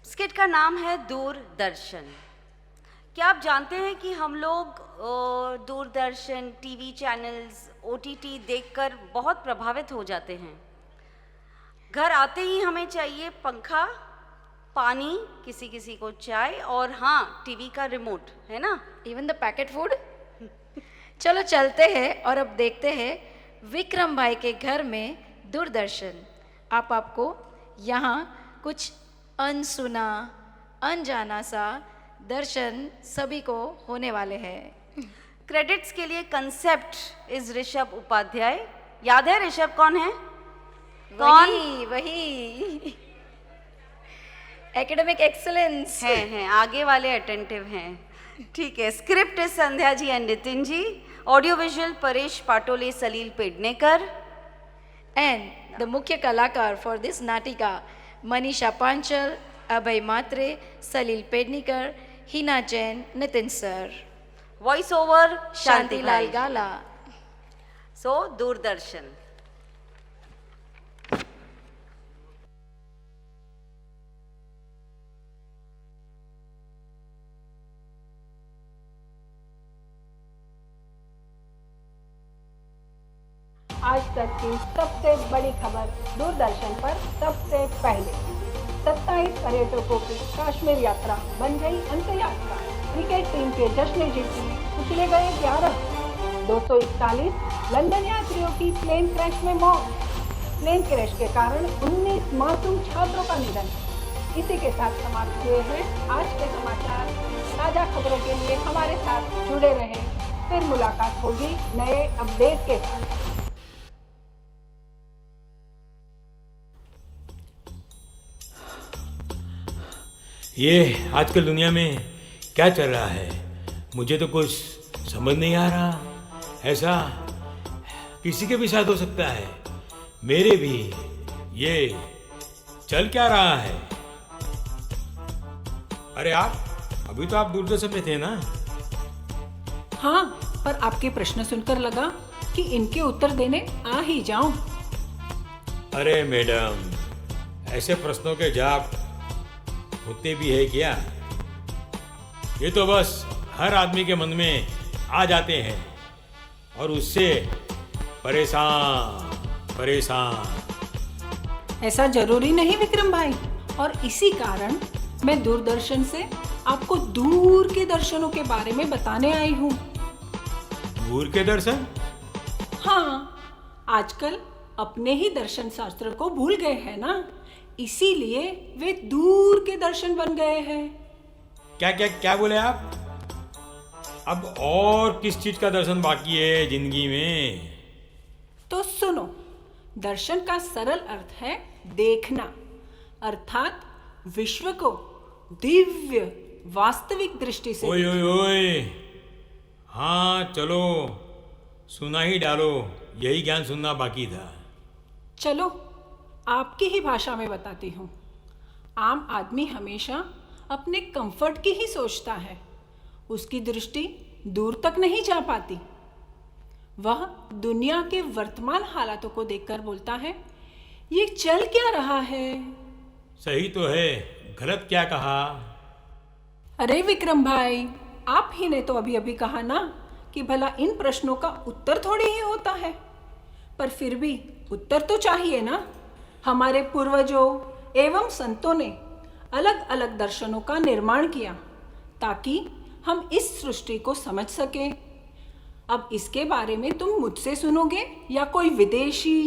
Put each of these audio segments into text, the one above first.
Skit का नाम है दूरदर्शन। क्या आप जानते हैं कि हम लोग दूरदर्शन, टीवी चैनल्स, ओटीटी देखकर बहुत प्रभावित हो जाते हैं। घर आते ही हमें चाहिए पंखा, पानी, किसी किसी को चाय और हाँ, टीवी का रिमोट, है ना? Even the packet food. चलो चलते हैं और अब देखते हैं विक्रम भाई के घर में दूरदर्शन। आपको यहाँ कुछ अनसुना, अनजाना सा दर्शन सभी को होने वाले हैं। क्रेडिट्स के लिए कंसेप्ट इज ऋषभ उपाध्याय। याद है ऋषभ कौन है? कौन? वही एकेडमिक एक्सेलेंस हैं आगे वाले अटेंटिव हैं। ठीक है। स्क्रिप्ट है Sandhya ji and Nitin ji. Audio visual Paresh Patole, Salil Pednekar. And the मुख्य कलाकार फॉर दिस नाटिका Manisha Panchal, Abhay Mhatre, Salil Pednekar, Hina Jain, Nitin sir. Voice over Shantilal Gala. So Doordarshan. आज तक की सबसे बड़ी खबर दूरदर्शन पर सबसे पहले। 27 पर्यटकों की कश्मीर यात्रा बन गई अंत्ययात्रा। क्रिकेट टीम के जश्न जीती कुचले गए 11। 241 लंदन यात्रियों की प्लेन क्रैश में मौत। प्लेन क्रैश के कारण 19 मासूम छात्रों का निधन। इसी के साथ समाप्त हुए हैं आज के समाचार। ताजा खबरों के लिए हमारे साथ जुड़े रहें। फिर मुलाकात होगी नए अपडेट के साथ। ये आजकल दुनिया में क्या चल रहा है, मुझे तो कुछ समझ नहीं आ रहा। ऐसा किसी के भी साथ हो सकता है, मेरे भी। ये चल क्या रहा है? अरे आप अभी तो आप दूरदर्शन में थे ना? हाँ, पर आपके प्रश्न सुनकर लगा कि इनके उत्तर देने आ ही जाऊं। अरे मैडम, ऐसे प्रश्नों के जवाब होते भी है क्या? ये तो बस हर आदमी के मन में आ जाते हैं और उससे परेशान। ऐसा जरूरी नहीं विक्रम भाई, और इसी कारण मैं दूरदर्शन से आपको दूर के दर्शनों के बारे में बताने आई हूँ। दूर के दर्शन? हाँ, आजकल अपने ही दर्शन शास्त्र को भूल गए हैं ना, इसीलिए वे दूर के दर्शन बन गए हैं। क्या क्या क्या बोले आप? अब और किस चीज का दर्शन बाकी है जिंदगी में? तो सुनो, दर्शन का सरल अर्थ है देखना, अर्थात विश्व को दिव्य वास्तविक दृष्टि से। ओए ओए ओए, हाँ चलो सुना ही डालो, यही ज्ञान सुनना बाकी था। चलो आपकी ही भाषा में बताती हूँ। आम आदमी हमेशा अपने कंफर्ट की ही सोचता है, उसकी दृष्टि दूर तक नहीं जा पाती। वह दुनिया के वर्तमान हालातों को देखकर बोलता है, ये चल क्या रहा है? सही तो है, गलत क्या कहा? अरे विक्रम भाई, आप ही ने तो अभी अभी कहा ना कि भला इन प्रश्नों का उत्तर थोड़ी ही होता है, पर फिर भी उत्तर तो चाहिए ना। हमारे पूर्वजों एवं संतों ने अलग अलग दर्शनों का निर्माण किया ताकि हम इस सृष्टि को समझ सकें। अब इसके बारे में तुम मुझसे सुनोगे या कोई विदेशी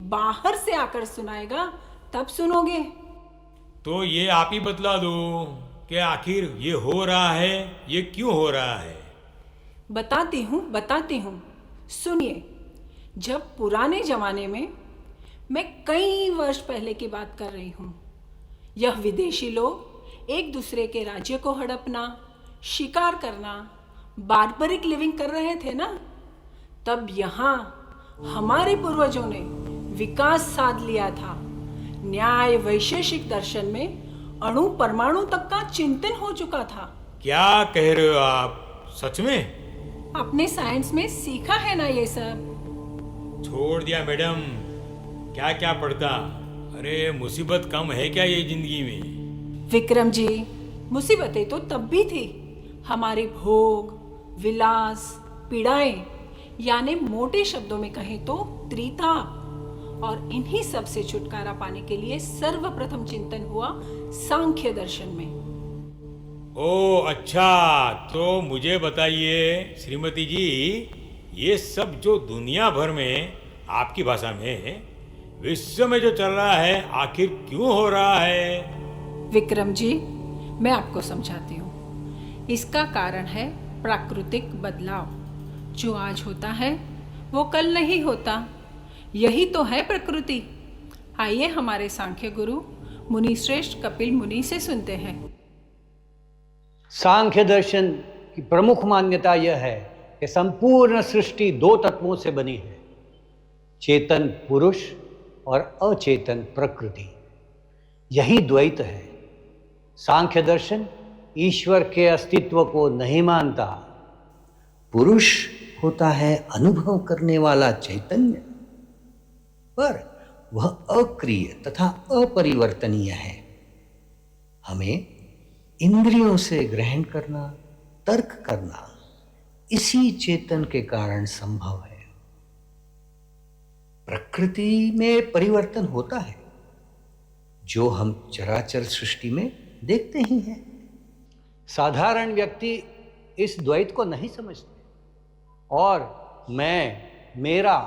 बाहर से आकर सुनाएगा तब सुनोगे? तो ये आप ही बतला दो कि आखिर ये हो रहा है, ये क्यों हो रहा है? बताती हूँ। सुनिए, जब पुराने जमाने में, मैं कई वर्ष पहले की बात कर रही हूँ, यह विदेशी लोग एक दूसरे के राज्य को हड़पना, शिकार करना, बार्बरिक लिविंग कर रहे थे ना, तब यहाँ हमारे पूर्वजों ने विकास साध लिया था। न्याय वैशेषिक दर्शन में अणु परमाणु तक का चिंतन हो चुका था। क्या कह रहे हो आप? सच में? आपने साइंस में सीखा है ना ये सब? छोड़ दिया मैडम, क्या क्या पढ़ता। अरे मुसीबत कम है क्या ये जिंदगी में? विक्रम जी, मुसीबतें तो तब भी थी। हमारे भोग, विलास, पीड़ाएं, यानी मोटे शब्दों में कहें तो त्रिताप। और इन्हीं सब से छुटकारा पाने के लिए सर्वप्रथम चिंतन हुआ सांख्य दर्शन में। ओ अच्छा, तो मुझे बताइए श्रीमती जी, ये सब जो दुनिया भर में आपकी भाषा में विश्व में जो चल रहा है, आखिर क्यों हो रहा है? विक्रम जी, मैं आपको समझाती हूँ। इसका कारण है प्राकृतिक बदलाव। जो आज होता है वो कल नहीं होता। यही तो है प्रकृति। आइए हमारे सांख्य गुरु मुनि श्रेष्ठ कपिल मुनि से सुनते हैं। सांख्य दर्शन की प्रमुख मान्यता यह है कि संपूर्ण सृष्टि दो तत्वों से बनी है, चेतन पुरुष और अचेतन प्रकृति। यही द्वैत है। सांख्य दर्शन ईश्वर के अस्तित्व को नहीं मानता। पुरुष होता है अनुभव करने वाला चैतन्य, पर वह अक्रिय तथा अपरिवर्तनीय है। हमें इंद्रियों से ग्रहण करना, तर्क करना इसी चेतन के कारण संभव है। प्रकृति में परिवर्तन होता है जो हम चराचर सृष्टि में देखते ही हैं। साधारण व्यक्ति इस द्वैत को नहीं समझते और मैं, मेरा,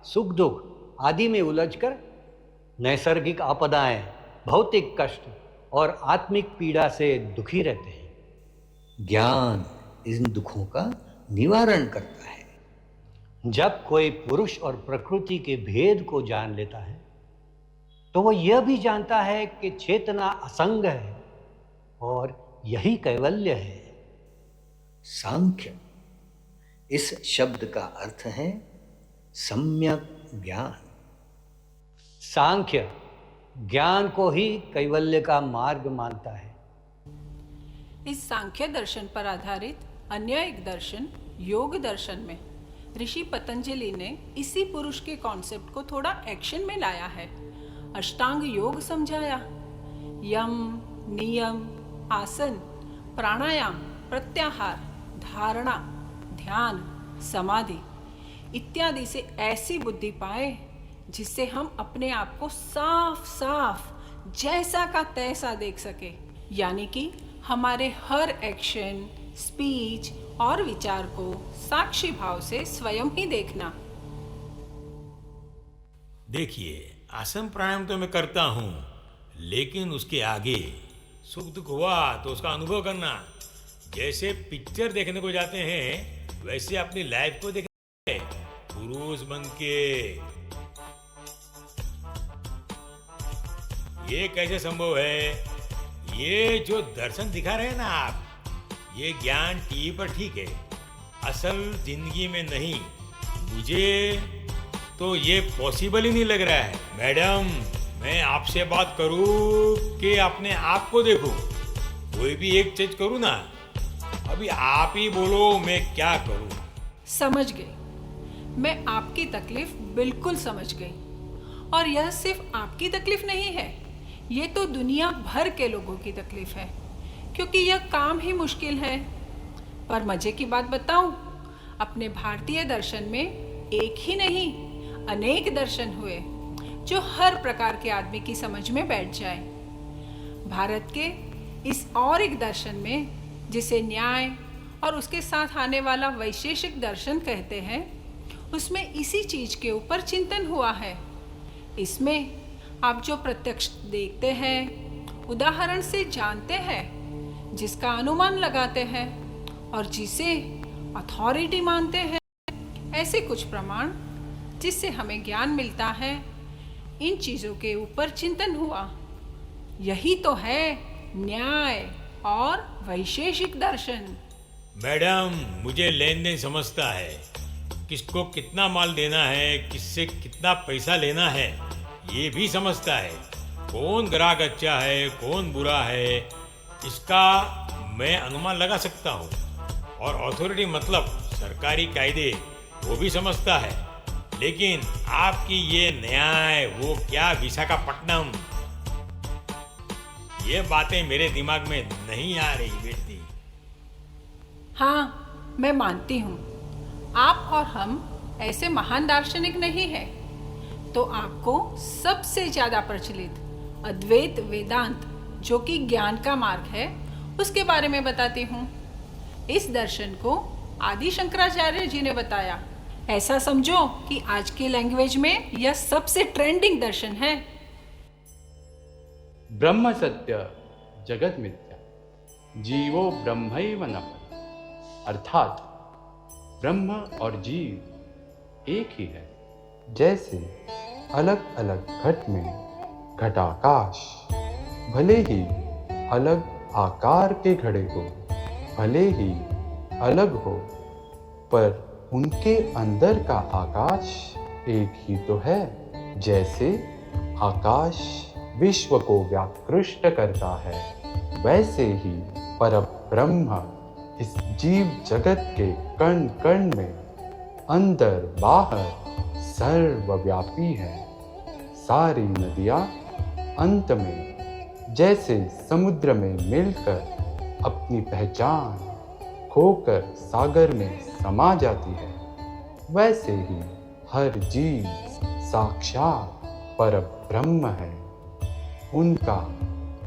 सुख दुख आदि में उलझकर नैसर्गिक आपदाएं, भौतिक कष्ट और आत्मिक पीड़ा से दुखी रहते हैं। ज्ञान इन दुखों का निवारण करता है। जब कोई पुरुष और प्रकृति के भेद को जान लेता है तो वह यह भी जानता है कि चेतना असंग है और यही कैवल्य है। सांख्य इस शब्द का अर्थ है सम्यक ज्ञान। सांख्य ज्ञान को ही कैवल्य का मार्ग मानता है। इस सांख्य दर्शन पर आधारित अन्य एक दर्शन योग दर्शन में ऋषि पतंजलि ने इसी पुरुष के कॉन्सेप्ट को थोड़ा एक्शन में लाया है। अष्टांग योग समझाया। यम, नियम, आसन, प्राणायाम, प्रत्याहार, धारणा, ध्यान, समाधि इत्यादि से ऐसी बुद्धि पाए जिससे हम अपने आप को साफ साफ जैसा का तैसा देख सके। यानी कि हमारे हर एक्शन, स्पीच और विचार को साक्षी भाव से स्वयं ही देखना। देखिए, आसन प्राणायाम तो मैं करता हूँ, लेकिन उसके आगे सुख दुख हुआ तो उसका अनुभव करना। जैसे पिक्चर देखने को जाते हैं वैसे अपनी लाइफ को देखना है, पुरुष बन के। ये कैसे संभव है? ये जो दर्शन दिखा रहे हैं ना आप, ये ज्ञान टीवी पर ठीक है, असल जिंदगी में नहीं। मुझे तो ये पॉसिबल ही नहीं लग रहा है। मैडम, मैं आपसे बात करूं कि अपने आप को देखूं? कोई भी एक चीज करूं ना। अभी आप ही बोलो मैं क्या करूं? समझ गई। मैं आपकी तकलीफ बिल्कुल समझ गई। और यह सिर्फ आपकी तकलीफ नहीं है, ये तो दुनिया भर के लोगों की तकलीफ है, क्योंकि यह काम ही मुश्किल है। पर मजे की बात बताऊं, अपने भारतीय दर्शन में एक ही नहीं अनेक दर्शन हुए जो हर प्रकार के आदमी की समझ में बैठ जाए। भारत के इस और एक दर्शन में, जिसे न्याय और उसके साथ आने वाला वैशेषिक दर्शन कहते हैं, उसमें इसी चीज के ऊपर चिंतन हुआ है। इसमें आप जो प्रत्यक्ष देखते हैं, उदाहरण से जानते हैं, जिसका अनुमान लगाते हैं और जिसे अथॉरिटी मानते हैं, ऐसे कुछ प्रमाण जिससे हमें ज्ञान मिलता है, इन चीजों के ऊपर चिंतन हुआ। यही तो है न्याय और वैशेषिक दर्शन। मैडम, मुझे लेन देन समझता है, किसको कितना माल देना है, किससे कितना पैसा लेना है, ये भी समझता है। कौन ग्राहक अच्छा है, कौन बुरा है, इसका मैं अनुमान लगा सकता हूँ। और अथॉरिटी मतलब सरकारी कायदे, वो भी समझता है। लेकिन आपकी ये न्याय, वो क्या विशाखापट्टनम, ये बातें मेरे दिमाग में नहीं आ रही बेटी। हाँ, मैं मानती हूँ आप और हम ऐसे महान दार्शनिक नहीं हैं, तो आपको सबसे ज्यादा प्रचलित अद्वैत वेदांत जो कि ज्ञान का मार्ग है उसके बारे में बताती हूँ। इस दर्शन को आदि शंकराचार्य जी ने बताया। ऐसा समझो कि आज की लैंग्वेज में यह सबसे ट्रेंडिंग दर्शन है। ब्रह्म सत्य जगत मिथ्या, जीवो ब्रह्मैव न पर, अर्थात ब्रह्म और जीव एक ही है। जैसे अलग अलग घट में घटाकाश भले ही अलग आकार के घड़े हो, भले ही अलग हो, पर उनके अंदर का आकाश एक ही तो है। जैसे आकाश विश्व को व्याकृष्ट करता है, वैसे ही परब्रह्म इस जीव जगत के कण कण में अंदर बाहर सर्वव्यापी है। सारी नदियाँ अंत में जैसे समुद्र में मिलकर अपनी पहचान खोकर सागर में समा जाती है, वैसे ही हर जीव साक्षात परब्रह्म है। उनका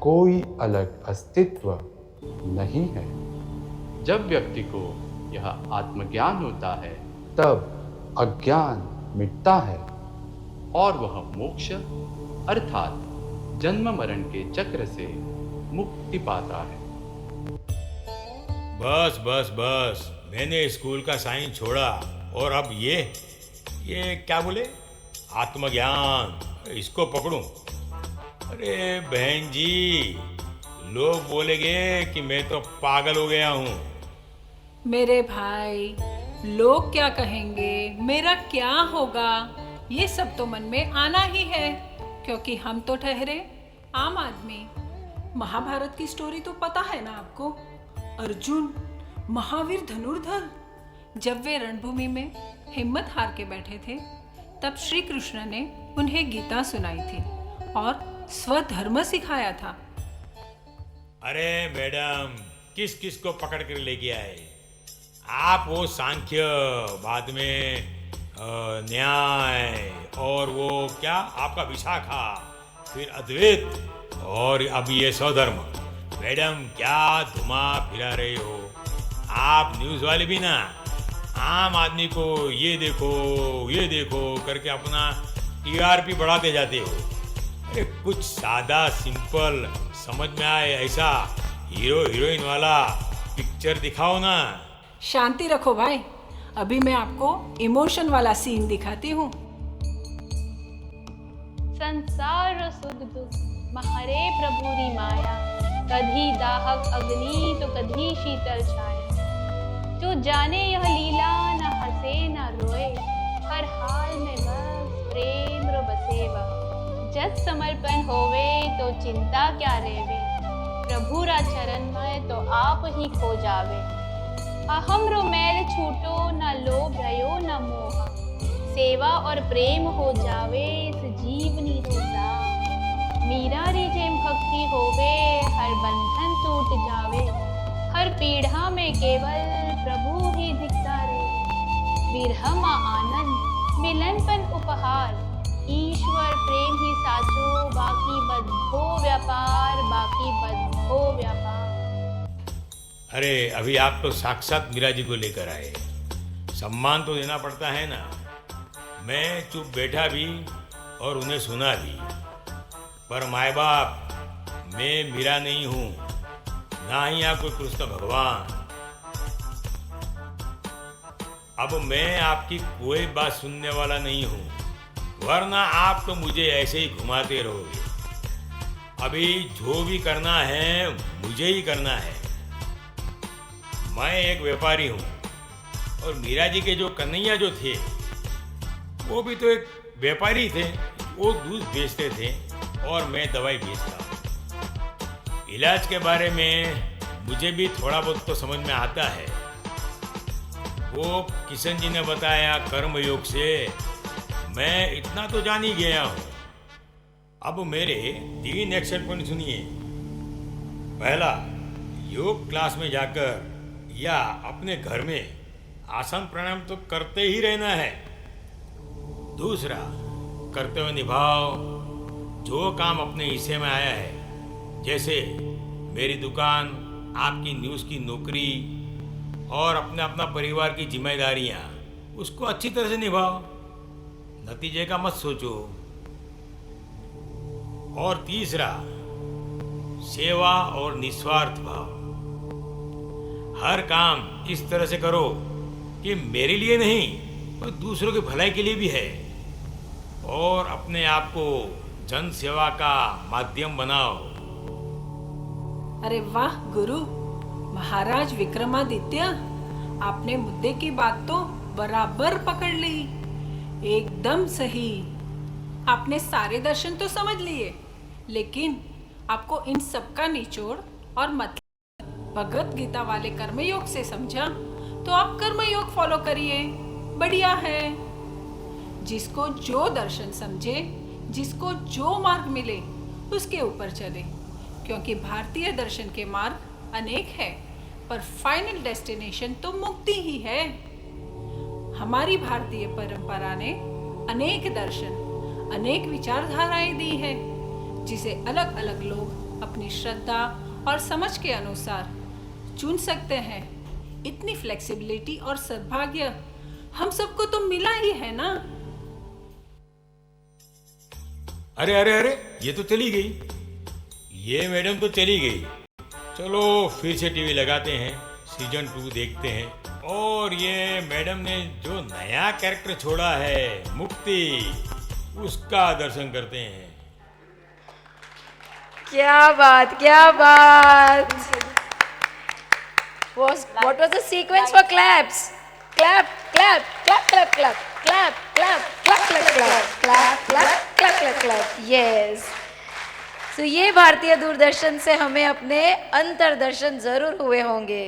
कोई अलग अस्तित्व नहीं है। जब व्यक्ति को यह आत्मज्ञान होता है, तब अज्ञान मिटता है और वह मोक्ष अर्थात जन्म मरण के चक्र से मुक्ति पाता है। बस बस बस, मैंने स्कूल का साइंस छोड़ा और अब ये क्या बोले, आत्मज्ञान, इसको पकड़ूं। अरे बहन जी, लोग बोलेंगे कि मैं तो पागल हो गया हूँ। मेरे भाई, लोग क्या कहेंगे, मेरा क्या होगा, ये सब तो मन में आना ही है, क्योंकि हम तो ठहरे आम आदमी। महाभारत की स्टोरी तो पता है ना आपको। अर्जुन महावीर धनुर्धर, जब वे रणभूमि में हिम्मत हार के बैठे थे, तब श्री कृष्ण ने उन्हें गीता सुनाई थी और स्वधर्म सिखाया था। अरे मैडम, किस किस को पकड़ कर लेके आए आप? वो सांख्य, बाद में न्याय, और वो क्या आपका विशाखा, फिर अद्वैत, और अब ये स्वधर्म। मैडम, क्या धुमा फिरा रहे हो आप? न्यूज़ वाले भी ना आम आदमी को ये देखो करके अपना टीआरपी बढ़ाते जाते हो। अरे कुछ सादा सिंपल समझ में आए ऐसा हीरो हीरोइन वाला पिक्चर दिखाओ ना। शांति रखो भाई, अभी मैं आपको इमोशन वाला सीन दिखाती हूँ। संसार सुख दुख महरे प्रभुरी माया, कधी दाहक अग्नि तो कधी शीतल छाया। जो जाने यह लीला, न हंसे न रोए, हर हाल में बस प्रेम रो बसेवा। जब समर्पण होवे तो चिंता क्या रेवे, प्रभु रा चरण में तो आप ही खो जावे। अहम रो मैल छूटो, न लोभ रयो न मोह, सेवा और प्रेम हो जावे इस जीवनी रोजा। मीरा री जेम भक्ति होवे, हर बंधन टूट जावे, हर पीढ़ा में केवल प्रभु ही दिखता रे। विरहमा आनंद मिलनपन उपहार, ईश्वर प्रेम ही साचो, बाकी बद्धो व्यापार, बाकी बद्धो व्यापार। अरे अभी आप तो साक्षात मीरा जी को लेकर आए, सम्मान तो देना पड़ता है ना। मैं चुप बैठा भी और उन्हें सुना भी, पर माए बाप, मैं मीरा नहीं हूँ, ना ही यहाँ कोई कृष्ण भगवान। अब मैं आपकी कोई बात सुनने वाला नहीं हूँ, वरना आप तो मुझे ऐसे ही घुमाते रहोगे। अभी जो भी करना है मुझे ही करना है। मैं एक व्यापारी हूँ और मीरा जी के जो कन्हैया जो थे वो भी तो एक व्यापारी थे। वो दूध बेचते थे और मैं दवाई बेचता। इलाज के बारे में मुझे भी थोड़ा बहुत तो समझ में आता है। वो किशन जी ने बताया कर्म योग से, मैं इतना तो जान ही गया हूँ। अब मेरे 3 एक्शन पॉइंट सुनिए। पहला, योग क्लास में जाकर या अपने घर में आसन प्राणायाम तो करते ही रहना है। दूसरा, कर्तव्य निभाओ, जो काम अपने हिस्से में आया है, जैसे मेरी दुकान, आपकी न्यूज़ की नौकरी और अपना परिवार की जिम्मेदारियां, उसको अच्छी तरह से निभाओ, नतीजे का मत सोचो। और तीसरा, सेवा और निस्वार्थ भाव। हर काम इस तरह से करो कि मेरे लिए नहीं और दूसरों की भलाई के लिए भी है, और अपने आप को जन सेवा का माध्यम बनाओ। अरे वाह गुरु, महाराज विक्रमादित्य, आपने मुद्दे की बात तो बराबर पकड़ ली, एकदम सही। आपने सारे दर्शन तो समझ लिए, लेकिन आपको इन सब का निचोड़ और मतलब भगवत गीता वाले कर्मयोग से समझा, तो आप कर्मयोग फॉलो करिए, बढ़िया है। जिसको जो दर्शन समझे, जिसको जो मार्ग मिले, उसके ऊपर चले, क्योंकि भारतीय दर्शन के मार्ग अनेक है, पर फाइनल डेस्टिनेशन तो मुक्ति ही है। हमारी भारतीय परंपरा ने अनेक दर्शन, अनेक विचारधाराएं दी है, जिसे अलग अलग लोग अपनी श्रद्धा और समझ के अनुसार चुन सकते हैं। इतनी फ्लेक्सिबिलिटी और सद्भाग्य हम सबको तो मिला ही है ना। अरे अरे अरे, ये तो चली गई, ये मैडम तो चली गई। चलो फिर से टीवी लगाते हैं, सीजन 2 देखते हैं, और ये मैडम ने जो नया कैरेक्टर छोड़ा है, मुक्ति, उसका दर्शन करते हैं। क्या बात, क्या बात। What was the sequence for claps? Clap, clap, clap, clap, clap, clap, clap, clap, clap, clap, clap, clap, clap, clap, clap. Yes. So ये भारतीय दूरदर्शन से हमें अपने अंतर्दर्शन जरूर हुए होंगे।